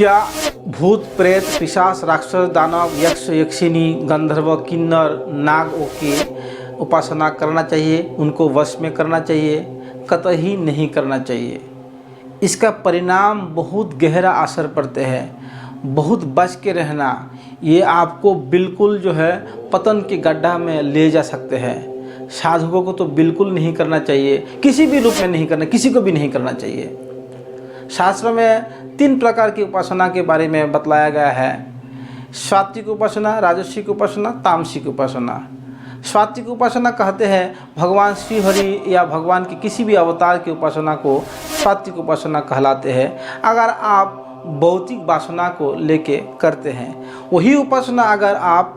क्या भूत प्रेत पिशाच राक्षस दानव यक्ष यक्षिनी गंधर्व किन्नर नागों की उपासना करना चाहिए, उनको वश में करना चाहिए? कतई नहीं करना चाहिए। इसका परिणाम बहुत गहरा असर पड़ते हैं। बहुत बच के रहना, ये आपको बिल्कुल जो है पतन के गड्ढा में ले जा सकते हैं। साधकों को तो बिल्कुल नहीं करना चाहिए, किसी भी रूप में नहीं करना, किसी को भी नहीं करना चाहिए। शास्त्र में 3 प्रकार की उपासना के बारे में बतलाया गया है: सात्विक उपासना, राजसिक उपासना, तामसिक उपासना। सात्विक उपासना कहते हैं भगवान श्री हरि या भगवान के किसी भी अवतार की उपासना को सात्विक उपासना कहलाते हैं। अगर आप भौतिक वासना को लेके करते हैं, वही उपासना अगर आप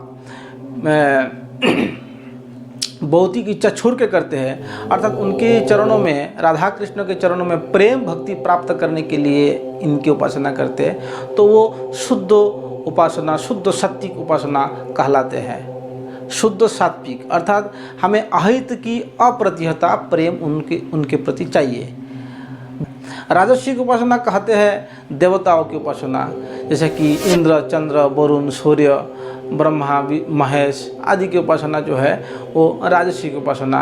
भौतिक इच्छा छोड़ के करते हैं, अर्थात उनके चरणों में, राधा कृष्ण के चरणों में प्रेम भक्ति प्राप्त करने के लिए इनकी उपासना करते हैं, तो वो शुद्ध उपासना, शुद्ध सात्विक उपासना कहलाते हैं। शुद्ध सात्विक अर्थात हमें अहित की अप्रतिहता प्रेम उनके प्रति चाहिए। राजसिक उपासना कहते हैं देवताओं की उपासना, जैसे कि इंद्र, चंद्र, वरुण, सूर्य, ब्रह्मा, महेश आदि की उपासना जो है वो राजसिक उपासना।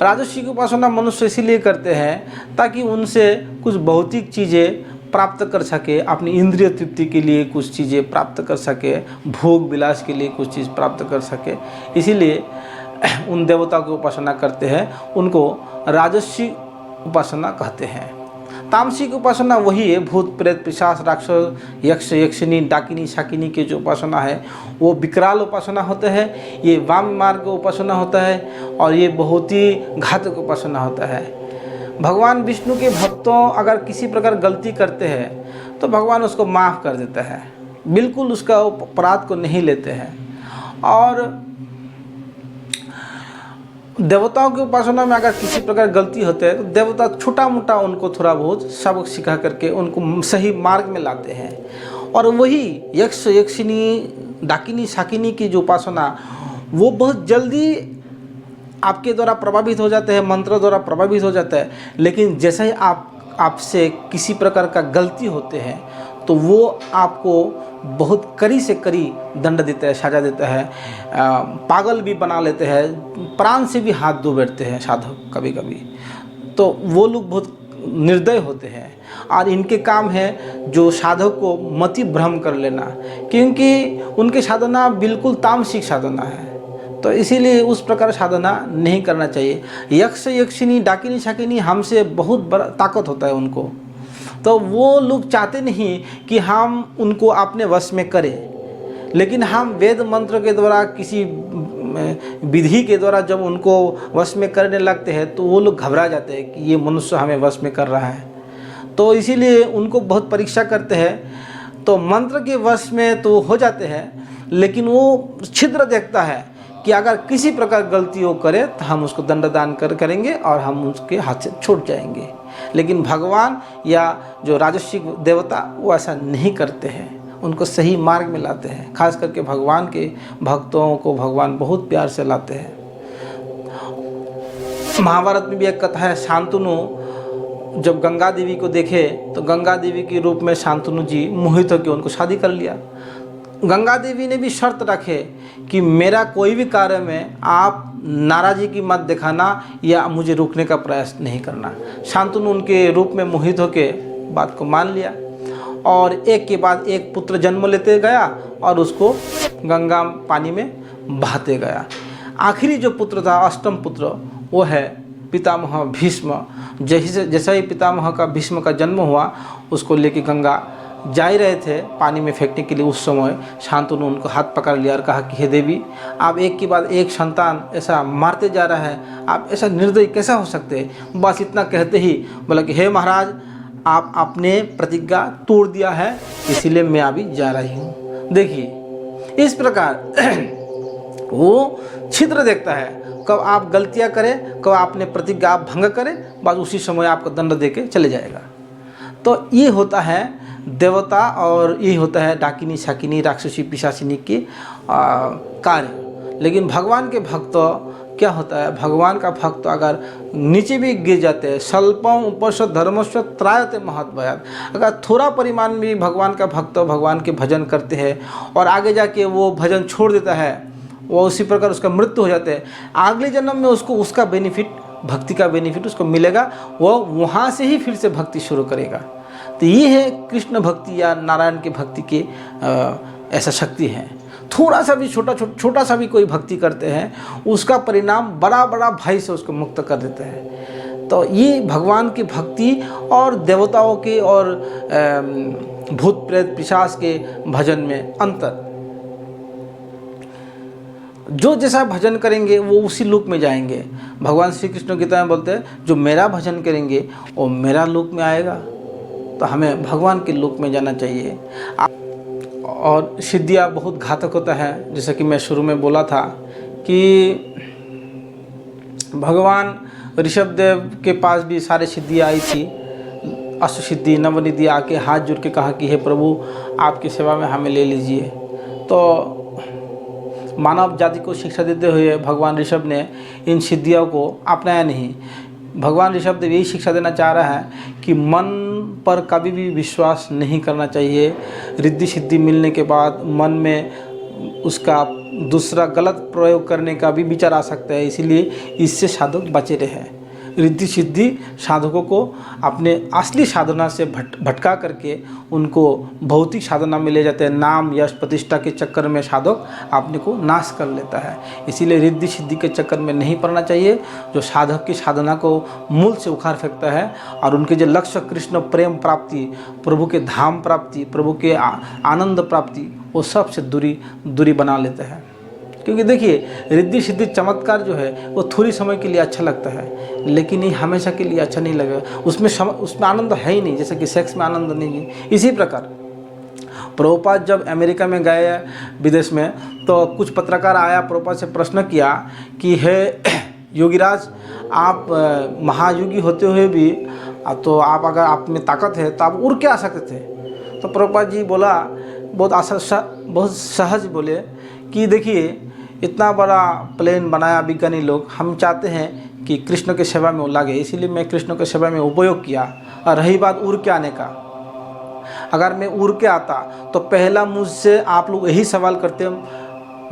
राजसिक उपासना मनुष्य इसीलिए करते हैं ताकि उनसे कुछ भौतिक चीज़ें प्राप्त कर सके, अपनी इंद्रिय तृप्ति के लिए कुछ चीज़ें प्राप्त कर सके, भोग विलास के लिए कुछ चीज़ प्राप्त कर सके, इसीलिए उन देवताओं की उपासना करते हैं, उनको राजसिक उपासना कहते हैं। तामसिक उपासना वही है, भूत प्रेत पिशाच राक्षस यक्ष यक्षिनी डाकिनी शाकिनी की जो उपासना है वो विकराल उपासना होते हैं, ये वाम मार्ग उपासना होता है और ये बहुत ही घातक उपासना होता है। भगवान विष्णु के भक्तों अगर किसी प्रकार गलती करते हैं तो भगवान उसको माफ़ कर देता है, बिल्कुल उसका अपराध को नहीं लेते हैं। और देवताओं की उपासना में अगर किसी प्रकार गलती होते है तो देवता छोटा मोटा उनको थोड़ा बहुत सबक सिखा करके उनको सही मार्ग में लाते हैं। और वही यक्ष यक्षिनी डाकिनी शाकिनी की जो उपासना वो बहुत जल्दी आपके द्वारा प्रभावित हो जाते हैं, मंत्र द्वारा प्रभावित हो जाता है, लेकिन जैसे ही आपसे किसी प्रकार का गलती होते हैं तो वो आपको बहुत कड़ी से कड़ी दंड देता है, सजा देता है, पागल भी बना लेते हैं, प्राण से भी हाथ धो बैठते हैं साधक कभी कभी। तो वो लोग बहुत निर्दय होते हैं और इनके काम है जो साधक को मति भ्रम कर लेना, क्योंकि उनकी साधना बिल्कुल तामसिक साधना है। तो इसीलिए उस प्रकार साधना नहीं करना चाहिए। यक्ष यक्षिनी डाकिनी शाकिनी हमसे बहुत बड़ा ताकत होता है उनको, तो वो लोग चाहते नहीं कि हम उनको अपने वश में करें, लेकिन हम वेद मंत्र के द्वारा किसी विधि के द्वारा जब उनको वश में करने लगते हैं तो वो लोग घबरा जाते हैं कि ये मनुष्य हमें वश में कर रहा है। तो इसीलिए उनको बहुत परीक्षा करते हैं। तो मंत्र के वश में तो हो जाते हैं, लेकिन वो छिद्र देखता है कि अगर किसी प्रकार गलती वो करे तो हम उसको दंडदान करेंगे और हम उसके हाथ से छूट जाएंगे। लेकिन भगवान या जो राजसिक देवता वो ऐसा नहीं करते हैं, उनको सही मार्ग में लाते हैं। खास करके भगवान के भक्तों को भगवान बहुत प्यार से लाते हैं। महाभारत में भी एक कथा है, शांतनु जब गंगा देवी को देखे तो गंगा देवी के रूप में शांतनु जी मोहित होकर उनको शादी कर लिया। गंगा देवी ने भी शर्त रखे कि मेरा कोई भी कार्य में आप नाराज़गी की मत दिखाना या मुझे रोकने का प्रयास नहीं करना। शांतनु उनके रूप में मोहित होकर बात को मान लिया और एक के बाद एक पुत्र जन्म लेते गया और उसको गंगा पानी में बहाते गया। आखिरी जो पुत्र था, अष्टम पुत्र, वो है पितामह भीष्म। जैसा ही पितामह का भीष्म का जन्म हुआ, उसको लेके गंगा जा ही रहे थे पानी में फेंकने के लिए। उस समय शांतनु उनको हाथ पकड़ लिया और कहा कि हे देवी, आप एक के बाद एक संतान ऐसा मारते जा रहा है, आप ऐसा निर्दयी कैसा हो सकते हैं। बस इतना कहते ही बोला कि हे महाराज, आप अपने प्रतिज्ञा तोड़ दिया है, इसीलिए मैं अभी जा रही हूँ। देखिए इस प्रकार वो छिद्र देखता है, कब आप गलतियाँ करें, कब आपने प्रतिज्ञा आप भंग करें, बस उसी समय आपको दंड दे के चले जाएगा। तो ये होता है देवता और ये होता है डाकिनी शाकिनी राक्षसी पिशाचिनी के कार्य। लेकिन भगवान के भक्त क्या होता है, भगवान का भक्त अगर नीचे भी गिर जाते हैं, स्वल्पम उपनिषद धर्मस्व त्रायते महत्भयात्, अगर थोड़ा परिमाण में भी भगवान का भक्त भगवान के भजन करते हैं और आगे जाके वो भजन छोड़ देता है, वो उसी प्रकार उसका मृत्यु हो जाता है, अगले जन्म में उसको उसका बेनिफिट, भक्ति का बेनिफिट उसको मिलेगा, वो वहाँ से ही फिर से भक्ति शुरू करेगा। तो ये है कृष्ण भक्ति या नारायण की भक्ति की ऐसा शक्ति है। थोड़ा सा भी छोटा सा भी कोई भक्ति करते हैं, उसका परिणाम बड़ा बड़ा भय से उसको मुक्त कर देता है। तो ये भगवान की भक्ति और देवताओं के और भूत प्रेत पिशाच के भजन में अंतर। जो जैसा भजन करेंगे वो उसी लोक में जाएंगे। भगवान श्री कृष्ण गीता में बोलते हैं जो मेरा भजन करेंगे वो मेरा लोक में आएगा। तो हमें भगवान के लोक में जाना चाहिए। और सिद्धियाँ बहुत घातक होता है, जैसा कि मैं शुरू में बोला था कि भगवान ऋषभदेव के पास भी सारे सिद्धियाँ आई थी, अष्टसिद्धि नवनिधि, आके हाथ जोड़ के कहा कि हे प्रभु आपकी सेवा में हमें ले लीजिए। तो मानव जाति को शिक्षा देते हुए भगवान ऋषभ ने इन सिद्धियों को अपनाया नहीं। भगवान ऋषभदेव यही शिक्षा देना चाह रहा है कि मन पर कभी भी विश्वास नहीं करना चाहिए। रिद्धि सिद्धि मिलने के बाद मन में उसका दूसरा गलत प्रयोग करने का भी विचार आ सकता है, इसीलिए इससे साधक बचे रहे। रिद्धि सिद्धि साधकों को अपने असली साधना से भटका करके उनको भौतिक साधना में ले जाते हैं। नाम यश प्रतिष्ठा के चक्कर में साधक अपने को नाश कर लेता है। इसीलिए रिद्धि सिद्धि के चक्कर में नहीं पड़ना चाहिए, जो साधक की साधना को मूल से उखाड़ फेंकता है और उनके जो लक्ष्य कृष्ण प्रेम प्राप्ति, प्रभु के धाम प्राप्ति, प्रभु के आनंद प्राप्ति, वो सबसे दूरी बना लेता है। क्योंकि देखिए रिद्धि सिद्धि चमत्कार जो है वो थोड़ी समय के लिए अच्छा लगता है, लेकिन ये हमेशा के लिए अच्छा नहीं लगेगा। उसमें आनंद है ही नहीं, जैसे कि सेक्स में आनंद नहीं है। इसी प्रकार प्रभुपाद जब अमेरिका में गए विदेश में, तो कुछ पत्रकार आया, प्रभुपाद से प्रश्न किया कि हे योगीराज, आप महायोगी होते हुए भी तो आप अगर आप में ताकत है तो आप उड़ के आ सकते थे। तो प्रभुपाद जी बोला, बहुत सहज बोले कि देखिए इतना बड़ा प्लेन बनाया विज्ञानी लोग, हम चाहते हैं कि कृष्ण के सेवा में वो लगे, इसीलिए मैं कृष्ण के सेवा में उपयोग किया। और रही बात उड़ के आने का, अगर मैं उड़ के आता तो पहला मुझसे आप लोग यही सवाल करते,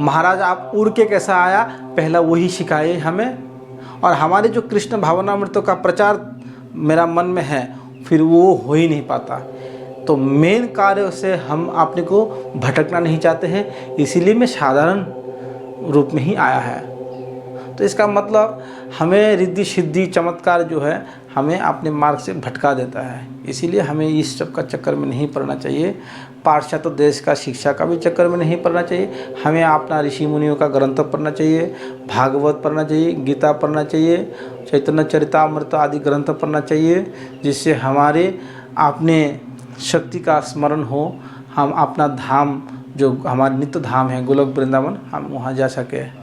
महाराज आप उड़ के कैसा आया, पहला वही सिखाए हमें। और हमारे जो कृष्ण भावनामृतों का प्रचार मेरा मन में है, फिर वो हो ही नहीं पाता। तो मेन कार्य से हम अपने को भटकना नहीं चाहते हैं, इसीलिए मैं साधारण रूप में ही आया है। तो इसका मतलब हमें रिद्धि सिद्धि चमत्कार जो है हमें अपने मार्ग से भटका देता है, इसीलिए हमें इस सब का चक्कर में नहीं पड़ना चाहिए। पाश्चात्य देश का शिक्षा का भी चक्कर में नहीं पड़ना चाहिए। हमें अपना ऋषि मुनियों का ग्रंथ पढ़ना चाहिए, भागवत पढ़ना चाहिए, गीता पढ़ना चाहिए, चैतन्य चरितामृत आदि ग्रंथ पढ़ना चाहिए, जिससे हमारे अपने शक्ति का स्मरण हो, हम अपना धाम जो हमारा नित्य धाम है गोलोक वृंदावन, हम वहाँ जा सके।